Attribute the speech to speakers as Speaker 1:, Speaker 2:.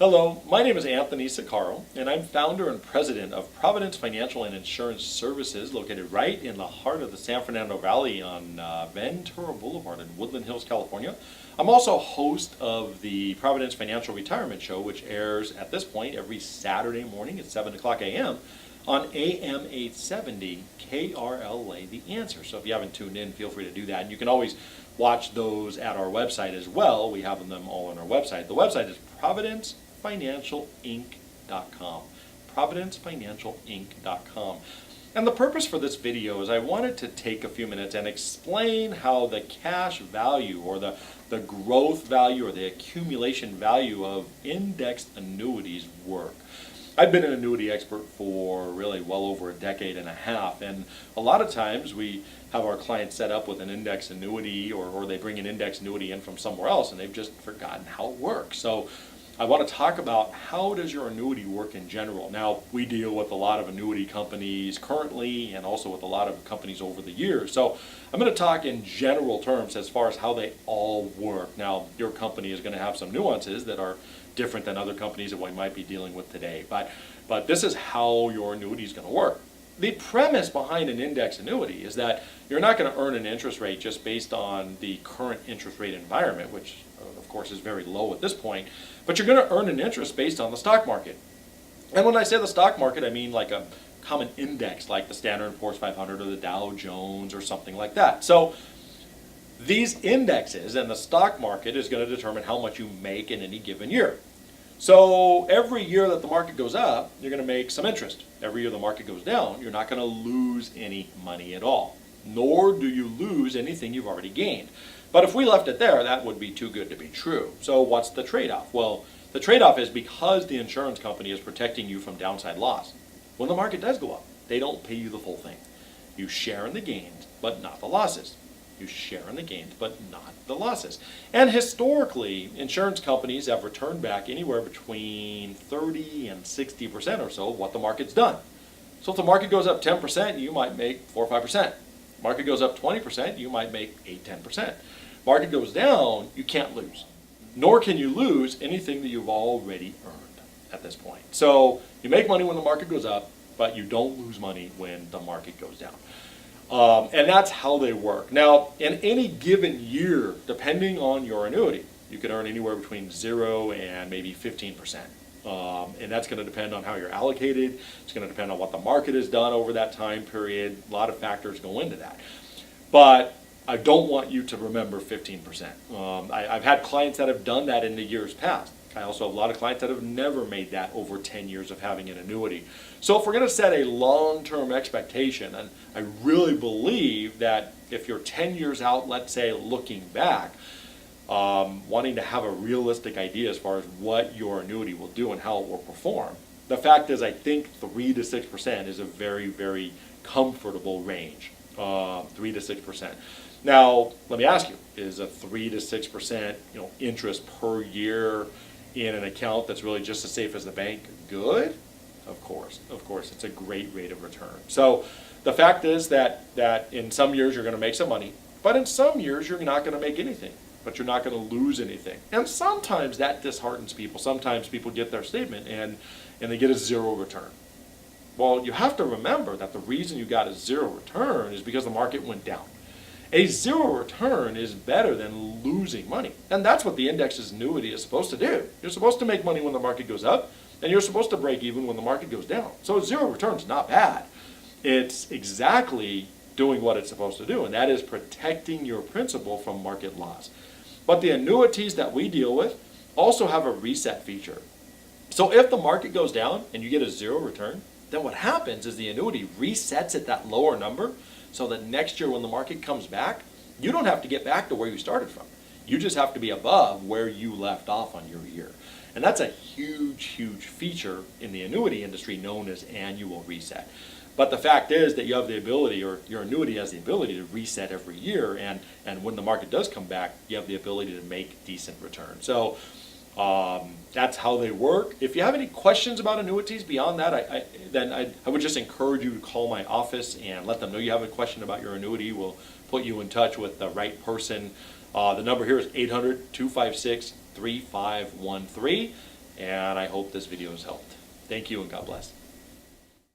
Speaker 1: Hello, my name is Anthony Sicaro, and I'm founder and president of Providence Financial and Insurance Services, located right in the heart of the San Fernando Valley on Ventura Boulevard in Woodland Hills, California. I'm also host of the Providence Financial Retirement Show, which airs at this point every Saturday morning at 7 o'clock a.m. on AM 870 KRLA The Answer. So if you haven't tuned in, feel free to do that. And you can always watch those at our website as well. We have them all on our website. The website is providencefinancialinc.com. providencefinancialinc.com. And the purpose for this video is I wanted to take a few minutes and explain how the cash value or the growth value or the accumulation value of indexed annuities work. I've been an annuity expert for really well over a decade and a half, and a lot of times we have our clients set up with an index annuity or they bring an index annuity in from somewhere else and they've just forgotten how it works. So I want to talk about how does your annuity work in general. Now, we deal with a lot of annuity companies currently and also with a lot of companies over the years. So I'm going to talk in general terms as far as how they all work. Now, your company is going to have some nuances that are different than other companies that we might be dealing with today. But this is how your annuity is going to work. The premise behind an index annuity is that you're not going to earn an interest rate just based on the current interest rate environment, which of course is very low at this point, but you're going to earn an interest based on the stock market. And when I say the stock market, I mean like a common index like the Standard & Poor's 500 or the Dow Jones or something like that. So these indexes and the stock market is going to determine how much you make in any given year. So every year that the market goes up, you're going to make some interest. Every year the market goes down, you're not going to lose any money at all, nor do you lose anything you've already gained. But if we left it there, that would be too good to be true. So what's the trade-off? Well, the trade-off is because the insurance company is protecting you from downside loss. When the market does go up, they don't pay you the full thing. You share in the gains, but not the losses. You share in the gains, but not the losses. And historically, insurance companies have returned back anywhere between 30 and 60% or so of what the market's done. So if the market goes up 10%, you might make 4 or 5%. Market goes up 20%, you might make 8, 10%. Market goes down, you can't lose. Nor can you lose anything that you've already earned at this point. So you make money when the market goes up, but you don't lose money when the market goes down. And that's how they work. Now, in any given year, depending on your annuity, you can earn anywhere between 0 and maybe 15%. And that's going to depend on how you're allocated. It's going to depend on what the market has done over that time period. A lot of factors go into that. But I don't want you to remember 15%. I've had clients that have done that in the years past. I also have a lot of clients that have never made that over 10 years of having an annuity. So if we're going to set a long-term expectation, and I really believe that if you're 10 years out, let's say looking back, wanting to have a realistic idea as far as what your annuity will do and how it will perform, the fact is I think 3 to 6% is a very, very comfortable range, 3 to 6%. Now, let me ask you, is a 3 to 6% interest per year in an account that's really just as safe as the bank good? Of course, it's a great rate of return. So the fact is that in some years you're going to make some money, but in some years you're not going to make anything, but you're not going to lose anything. And sometimes that disheartens people. Sometimes people get their statement and they get a 0 return. Well, you have to remember that the reason you got a 0 return is because the market went down. A 0 return is better than losing money. And that's what the indexed annuity is supposed to do. You're supposed to make money when the market goes up, and you're supposed to break even when the market goes down. So a 0 return is not bad. It's exactly doing what it's supposed to do, and that is protecting your principal from market loss. But the annuities that we deal with also have a reset feature. So if the market goes down and you get a 0 return, then what happens is the annuity resets at that lower number, so that next year when the market comes back, you don't have to get back to where you started from. You just have to be above where you left off on your year. And that's a huge, huge feature in the annuity industry known as annual reset. But the fact is that you have the ability, or your annuity has the ability to reset every year, and when the market does come back, you have the ability to make decent returns. So that's how they work. If you have any questions about annuities beyond that, I would just encourage you to call my office and let them know you have a question about your annuity. We'll put you in touch with the right person. The number here is 800-256-3513. And I hope this video has helped. Thank you and God bless.